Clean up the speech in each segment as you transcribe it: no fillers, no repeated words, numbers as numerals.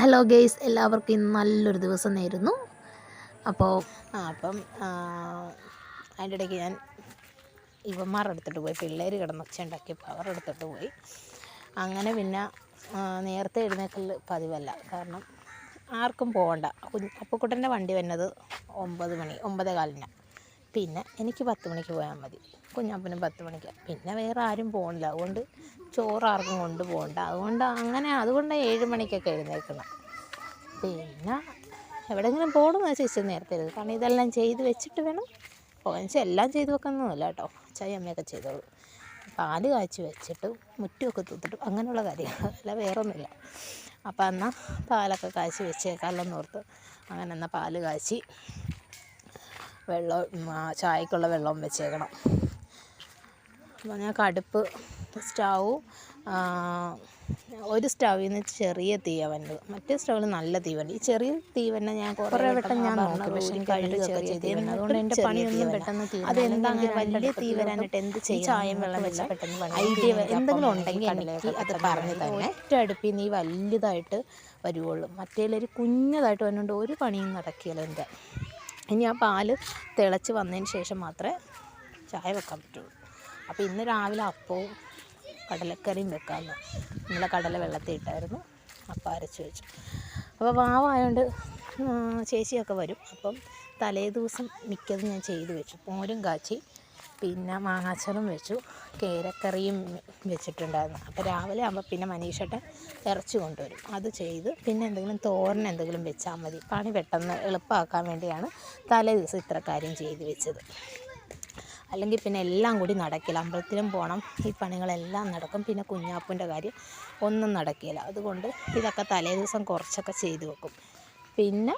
Hello guys, എല്ലാവർക്കും ഇന്ന് നല്ലൊരു ദിവസം നേരുന്നു. അപ്പം അതിൻ്റെ ഇടയ്ക്ക് ഞാൻ ഇവന്മാരെടുത്തിട്ട് പോയി, പിള്ളേർ കിടന്നൊച്ചയുണ്ടാക്കിയപ്പോൾ അവരെടുത്തിട്ട് പോയി. അങ്ങനെ പിന്നെ നേരത്തെ എഴുന്നേൽക്കൽ പതിവല്ല, കാരണം ആർക്കും പോകണ്ട. അപ്പുക്കുട്ടൻ്റെ വണ്ടി വന്നത് 9 മണി 9:15. പിന്നെ എനിക്ക് 10 മണിക്ക് പോയാൽ മതി, കുഞ്ഞപ്പനും 10 മണിക്ക്. പിന്നെ വേറെ ആരും പോകണില്ല, അതുകൊണ്ട് ചോറ് ആർക്കും കൊണ്ടുപോകണ്ട. അതുകൊണ്ട് 7 മണിക്കൊക്കെ എഴുന്നേൽക്കണം. പിന്നെ എവിടെയെങ്കിലും പോകണമെന്ന് വെച്ചാൽ ഇച്ചിരി നേരത്തെ എഴുതും, കാരണം ഇതെല്ലാം ചെയ്ത് വെച്ചിട്ട് വേണം പോകാൻ. വെച്ചാൽ എല്ലാം ചെയ്ത് വെക്കുന്നതല്ല കേട്ടോ, അച്ചായി അമ്മയൊക്കെ ചെയ്തോളൂ. പാല് കാച്ചി വെച്ചിട്ട് മുറ്റമൊക്കെ തൂത്തിട്ട് അങ്ങനെയുള്ള കാര്യങ്ങൾ, അല്ല വേറൊന്നുമില്ല. അപ്പം എന്നാൽ പാലൊക്കെ കാച്ചി വെച്ചേക്കാമല്ലോന്ന് ഓർത്ത് അങ്ങനെ എന്നാൽ പാല് കാച്ചി ചായക്കുള്ള വെള്ളവും വെച്ചേക്കണം. അപ്പോൾ ഞങ്ങൾക്ക് അടുപ്പ് സ്റ്റൗ ഒരു സ്റ്റൗവിൽ നിന്ന് ചെറിയ തീവന്നത്, മറ്റേ സ്റ്റൗവിൽ നല്ല തീവണ്ട്. ഈ ചെറിയ തീവന്നെ ഞാൻ കുറേ വട്ടം ഞാൻ നോക്കി, പക്ഷേ എനിക്ക് കഴുകൊക്കെ ചെയ്ത്, അതുകൊണ്ട് എൻ്റെ പണിയൊന്നും പെട്ടെന്ന് തീരും. അതെന്താ അങ്ങനെ വലിയ തീ വരാനിട്ട് എന്ത് ചെയ്യും? ചായയും വെള്ളം വെച്ചാൽ പെട്ടെന്ന് ഐഡിയ എന്തെങ്കിലും ഉണ്ടെങ്കിൽ എനിക്ക് അത് പറഞ്ഞ് തന്നെ. ഒറ്റ അടുപ്പിൽ നീ വലുതായിട്ട് വരുവുള്ളൂ, മറ്റേലൊരു കുഞ്ഞതായിട്ട് വന്നുകൊണ്ട് ഒരു പണിയും നടക്കില്ല എൻ്റെ. ഇനി ആ പാല് തിളച്ച് വന്നതിന് ശേഷം മാത്രമേ ചായ വെക്കാൻ പറ്റുള്ളൂ. അപ്പോൾ ഇന്ന് രാവിലെ അപ്പവും കടലക്കറിയും വെക്കാമെന്ന്. ഇന്നലെ കടല വെള്ളത്തിൽ ഇട്ടായിരുന്നു, അപ്പം അരച്ച് വെച്ചു. അപ്പോൾ വാവായതുകൊണ്ട് ചേച്ചിയൊക്കെ വരും. അപ്പം തലേ ദിവസം മിക്കതും ഞാൻ ചെയ്ത് വെച്ചു. മോരും കാച്ചി, പിന്നെ മാങ്ങാച്ചറും വെച്ചു, കേരക്കറിയും വെച്ചിട്ടുണ്ടായിരുന്നു. അപ്പോൾ രാവിലെ ആകുമ്പോൾ പിന്നെ മനീഷേട്ടൻ ഇറച്ചി കൊണ്ടുവരും, അത് ചെയ്ത് പിന്നെ എന്തെങ്കിലും തോരൻ എന്തെങ്കിലും വെച്ചാൽ മതി. പണി പെട്ടെന്ന് എളുപ്പമാക്കാൻ വേണ്ടിയാണ് തലേ ദിവസം ഇത്ര കാര്യം ചെയ്ത് വെച്ചത്. അല്ലെങ്കിൽ പിന്നെ എല്ലാം കൂടി നടക്കില്ല. അമ്പലത്തിലും പോകണം, ഈ പണികളെല്ലാം നടക്കും, പിന്നെ കുഞ്ഞാപ്പൂൻ്റെ കാര്യം ഒന്നും നടക്കില്ല. അതുകൊണ്ട് ഇതൊക്കെ തലേ ദിവസം കുറച്ചൊക്കെ ചെയ്ത് വെക്കും. പിന്നെ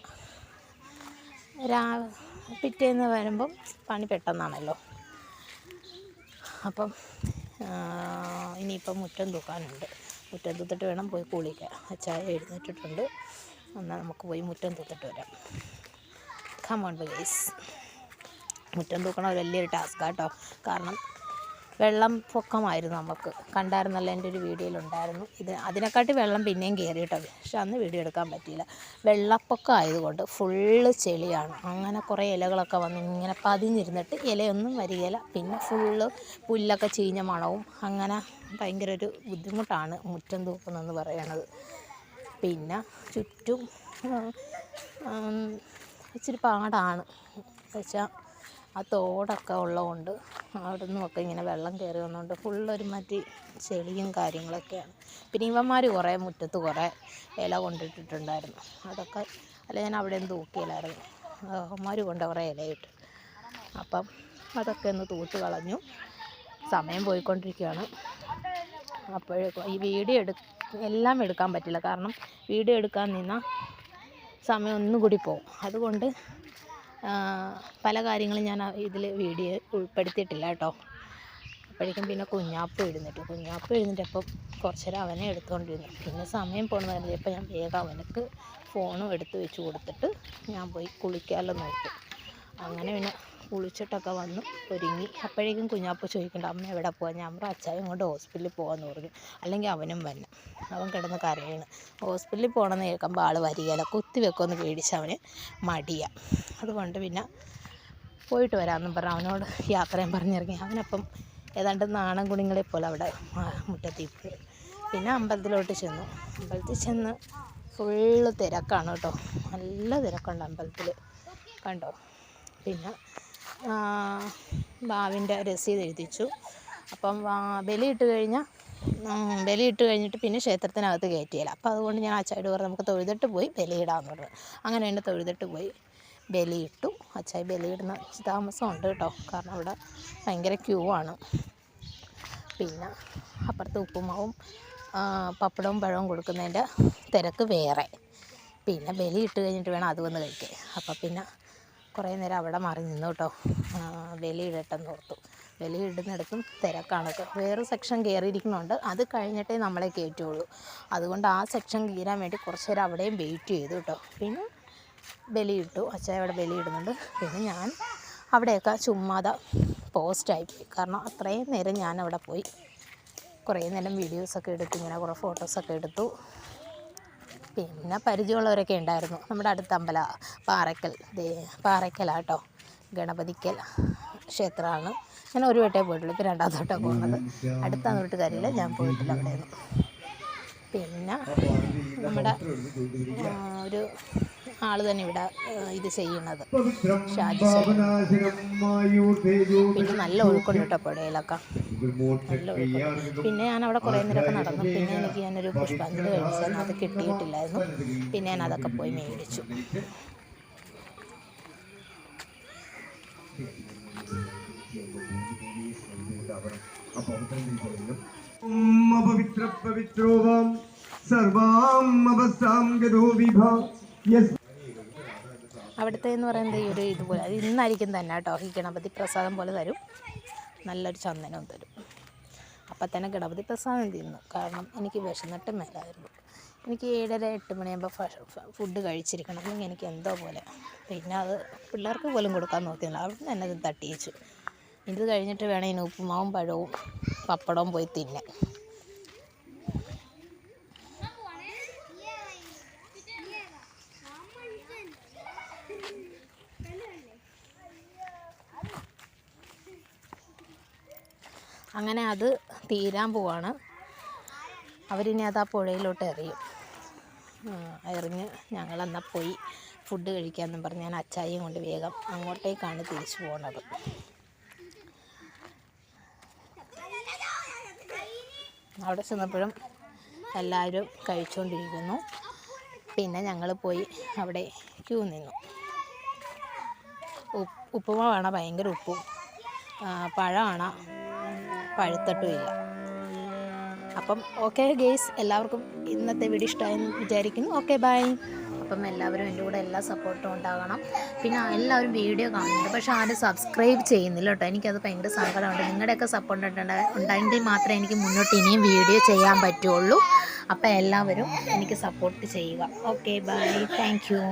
പിറ്റേന്ന് വരുമ്പം പണി പെട്ടെന്നാണല്ലോ. അപ്പം ഇനിയിപ്പം മുറ്റം തൂക്കാനുണ്ട്. മുറ്റം തൂത്തിട്ട് വേണം പോയി കുളിക്കാൻ. അച്ചായ എഴുന്നേറ്റിട്ടുണ്ട്, എന്നാൽ നമുക്ക് പോയി മുറ്റം തൂത്തിട്ട് വരാം. Come on guys. മുറ്റം തൂക്കണം വലിയൊരു ടാസ്ക്കാണ് കേട്ടോ, കാരണം വെള്ളം പൊക്കമായിരുന്നു. നമുക്ക് കണ്ടായിരുന്നല്ലോ, എൻ്റെ ഒരു വീഡിയോയിലുണ്ടായിരുന്നു. അതിനെക്കാട്ടി വെള്ളം പിന്നെയും കയറിയിട്ടത്, പക്ഷെ അന്ന് വീഡിയോ എടുക്കാൻ പറ്റിയില്ല. വെള്ളപ്പൊക്കം ആയതുകൊണ്ട് ഫുള്ള് ചെളിയാണ്. അങ്ങനെ കുറേ ഇലകളൊക്കെ വന്ന് ഇങ്ങനെ പതിഞ്ഞിരുന്നിട്ട് ഇലയൊന്നും വരികയില്ല. പിന്നെ ഫുള്ള് പുല്ലൊക്കെ ചീഞ്ഞ മണവും, അങ്ങനെ ഭയങ്കര ഒരു ബുദ്ധിമുട്ടാണ് മുറ്റം തൂക്കുന്നതെന്ന് പറയണത്. പിന്നെ ചുറ്റും ഇച്ചിരി പാടാണ് വെച്ചാൽ ആ തോടൊക്കെ ഉള്ളതുകൊണ്ട് അവിടെ നിന്നുമൊക്കെ ഇങ്ങനെ വെള്ളം കയറി വന്നുകൊണ്ട് ഫുള്ളൊരു മറ്റേ ചെളിയും കാര്യങ്ങളൊക്കെയാണ്. പിന്നെ ഇവന്മാർ കുറേ മുറ്റത്ത് കുറേ ഇല കൊണ്ടിട്ടിട്ടുണ്ടായിരുന്നു, അതൊക്കെ അല്ല ഞാൻ അവിടെ ഒന്നും തൂക്കിയില്ലായിരുന്നു. അവന്മാർ കൊണ്ട് കുറേ ഇലയിട്ട്, അപ്പം അതൊക്കെ ഒന്ന് തൂത്ത് കളഞ്ഞു. സമയം പോയിക്കൊണ്ടിരിക്കുകയാണ്. അപ്പോഴേക്കും ഈ വീഡിയോ എല്ലാം എടുക്കാൻ പറ്റില്ല, കാരണം വീഡിയോ എടുക്കാൻ നിന്നാൽ സമയം ഒന്നും കൂടി പോകും. അതുകൊണ്ട് പല കാര്യങ്ങളും ഞാൻ ഇതിൽ വീഡിയോ ഉൾപ്പെടുത്തിയിട്ടില്ല കേട്ടോ. അപ്പോഴേക്കും പിന്നെ കുഞ്ഞാപ്പ് എഴുന്നേറ്റപ്പം കുറച്ച് നേരം അവനെ എടുത്തുകൊണ്ടിരുന്നു. പിന്നെ സമയം പോകുന്ന കരുതിയപ്പോൾ ഞാൻ വേഗം അവനക്ക് ഫോണും എടുത്ത് വെച്ച് കൊടുത്തിട്ട് ഞാൻ പോയി കുളിക്കാമല്ലോ നോക്കി. അങ്ങനെ പിന്നെ കുളിച്ചിട്ടൊക്കെ വന്ന് ഒരുങ്ങി. അപ്പോഴേക്കും കുഞ്ഞാപ്പ് ചോദിക്കേണ്ട അമ്മ എവിടെ പോകാൻ? ഞാൻ പറഞ്ഞു അച്ചായും കൊണ്ട് ഹോസ്പിറ്റലിൽ പോകാമെന്ന് പറഞ്ഞു. അല്ലെങ്കിൽ അവനും വന്നെ, അവൻ കിടന്ന് കരയാണ്. ഹോസ്പിറ്റലിൽ പോകണമെന്ന് കേൾക്കുമ്പോൾ ആൾ വരികയില്ല, കുത്തിവെക്കുമെന്ന് പേടിച്ച് അവന് മടിയാണ്. അതുകൊണ്ട് പിന്നെ പോയിട്ട് വരാമെന്നും പറഞ്ഞ് അവനോട് യാത്രയും പറഞ്ഞിറങ്ങി. അവനപ്പം ഏതാണ്ട് നാണം കുണിങ്ങളെപ്പോലെ അവിടെ മുറ്റത്തിപ്പോയി. പിന്നെ അമ്പലത്തിലോട്ട് ചെന്നു. അമ്പലത്തിൽ ചെന്ന് ഫുള്ള് തിരക്കാണ് കേട്ടോ, നല്ല തിരക്കുണ്ട് അമ്പലത്തിൽ, കണ്ടോ. പിന്നെ ബാവിൻ്റെ രസീത് എഴുതിച്ചു. അപ്പം ബലിയിട്ട് കഴിഞ്ഞിട്ട് പിന്നെ ക്ഷേത്രത്തിനകത്ത് കയറ്റിയില്ല. അപ്പോൾ അതുകൊണ്ട് ഞാൻ അച്ചായോട് പറഞ്ഞു നമുക്ക് തൊഴുതിട്ട് പോയി ബലിയിടാമെന്ന് പറഞ്ഞു. അങ്ങനെ എൻ്റെ തൊഴുതിട്ട് പോയി ബലിയിട്ടു. അച്ചായി ബലിയിടുന്ന താമസമുണ്ട് കേട്ടോ, കാരണം അവിടെ ഭയങ്കര ക്യൂ ആണ്. പിന്നെ അപ്പുറത്ത് ഉപ്പുമാവും പപ്പടവും പഴവും കൊടുക്കുന്നതിൻ്റെ തിരക്ക് വേറെ. പിന്നെ ബലിയിട്ട് കഴിഞ്ഞിട്ട് വേണം അത് വന്ന് കഴിക്കാൻ. അപ്പം പിന്നെ കുറേ നേരം അവിടെ മാറി നിന്നു കേട്ടോ, ബലിയിടട്ടെന്ന് ഓർത്തു. ബലിയിടുന്നിടത്തും തിരക്കാണ്. വേറെ സെക്ഷൻ കയറിയിരിക്കുന്നുണ്ട്, അത് കഴിഞ്ഞിട്ടേ നമ്മളെ കയറ്റുള്ളൂ. അതുകൊണ്ട് ആ സെക്ഷൻ കയറാൻ വേണ്ടി കുറച്ച് നേരം അവിടെയും വെയിറ്റ് ചെയ്തു കേട്ടോ. പിന്നെ ബലിയിട്ടു, അച്ചായ അവിടെ ബലിയിടുന്നുണ്ട്. പിന്നെ ഞാൻ അവിടെയൊക്കെ ചുമ്മാതെ പോസ്റ്റായിപ്പോയി, കാരണം അത്രയും നേരം ഞാൻ അവിടെ പോയി കുറേ നേരം വീഡിയോസൊക്കെ എടുത്തു, ഇങ്ങനെ കുറേ ഫോട്ടോസൊക്കെ എടുത്തു. പിന്നെ പരിചയമുള്ളവരൊക്കെ ഉണ്ടായിരുന്നു. നമ്മുടെ അടുത്ത പാറയ്ക്കലാട്ടോ, ഗണപതിക്കൽ ക്ഷേത്രമാണ്. ഞാൻ ഒരു വട്ടമേ പോയിട്ടുള്ളൂ, ഇപ്പോൾ രണ്ടാമത്തെ വട്ടം പോകുന്നത്. അടുത്താന്ന് പറഞ്ഞിട്ട് കാര്യമില്ല, ഞാൻ പോയിട്ടില്ല അവിടെയൊന്നും. പിന്നെ നമ്മുടെ ഒരു ആൾ തന്നെ ഇവിടെ ഇത് ചെയ്യുന്നത്, ഷാജി ശൈലൻ. പിന്നെ നല്ല ഒഴുക്കുണ്ട് കേട്ടോ പുഴയിലൊക്കെ, നല്ല ഒഴുക്കുണ്ട്. പിന്നെ ഞാൻ അവിടെ കുറേ നേരമൊക്കെ നടന്നു. പിന്നെ ഞാനൊരു പുഷ്പാഞ്ജലി കഴിച്ചാൽ അത് കിട്ടിയിട്ടില്ലായിരുന്നു. പിന്നെ ഞാൻ അതൊക്കെ പോയി മേടിച്ചു. അവിടുത്തെ എന്ന് പറയുന്നത് ഈ ഒരു ഇതുപോലെ അത് ഇന്നായിരിക്കും തന്നെ കേട്ടോ. ഈ ഗണപതി പ്രസാദം പോലെ തരും, നല്ലൊരു ചന്ദനവും തരും. അപ്പം തന്നെ ഗണപതി പ്രസാദം തിന്നു, കാരണം എനിക്ക് വിശന്നിട്ട് മേലായിരുന്നു. എനിക്ക് 7:30-8 മണിയാകുമ്പോൾ ഫുഡ് കഴിച്ചിരിക്കണം, അല്ലെങ്കിൽ എനിക്ക് എന്തോ പോലെ. പിന്നെ അത് പിള്ളേർക്ക് പോലും കൊടുക്കാൻ നോക്കിയില്ല, അവിടെ നിന്ന് തന്നെ അത് തട്ടിയിച്ചു. ഇത് കഴിഞ്ഞിട്ട് വേണം ഇനി ഉപ്പുമാവും പഴവും പപ്പടവും പോയി തിന്നാൻ. അങ്ങനെ അത് തീരാൻ പോവാണ്. അവരിനി അത് ആ പുഴയിലോട്ട് എറിഞ്ഞ് ഞങ്ങളെന്നാൽ പോയി ഫുഡ് കഴിക്കാമെന്നും പറഞ്ഞ് ഞാൻ അച്ചായിയും കൊണ്ട് വേഗം അങ്ങോട്ടേക്കാണ് തിരിച്ചു പോകുന്നത്. അവിടെ ചെന്നപ്പോഴും എല്ലാവരും കഴിച്ചുകൊണ്ടിരിക്കുന്നു. പിന്നെ ഞങ്ങൾ പോയി അവിടെ ക്യൂ നിന്നു. ഉപ്പുമാവാണ്, ഭയങ്കര ഉപ്പും, പഴമാണ്, പഴുത്തിട്ടുമില്ല. അപ്പം ഓക്കെ ഗേയ്സ്, എല്ലാവർക്കും ഇന്നത്തെ വീഡിയോ ഇഷ്ടമായെന്ന് വിചാരിക്കുന്നു. Okay bye. അപ്പം എല്ലാവരും എൻ്റെ കൂടെ എല്ലാ സപ്പോർട്ടും ഉണ്ടാകണം. പിന്നെ എല്ലാവരും വീഡിയോ കാണുന്നുണ്ട്, പക്ഷേ ആരും സബ്സ്ക്രൈബ് ചെയ്യുന്നില്ല കേട്ടോ. എനിക്കത് ഭയങ്കര സങ്കടമുണ്ട്. നിങ്ങളുടെയൊക്കെ സപ്പോർട്ട് ഉണ്ടെങ്കിൽ മാത്രമേ എനിക്ക് മുന്നോട്ട് ഇനിയും വീഡിയോ ചെയ്യാൻ പറ്റുള്ളൂ. അപ്പം എല്ലാവരും എനിക്ക് സപ്പോർട്ട് ചെയ്യുക. Okay bye, thank you.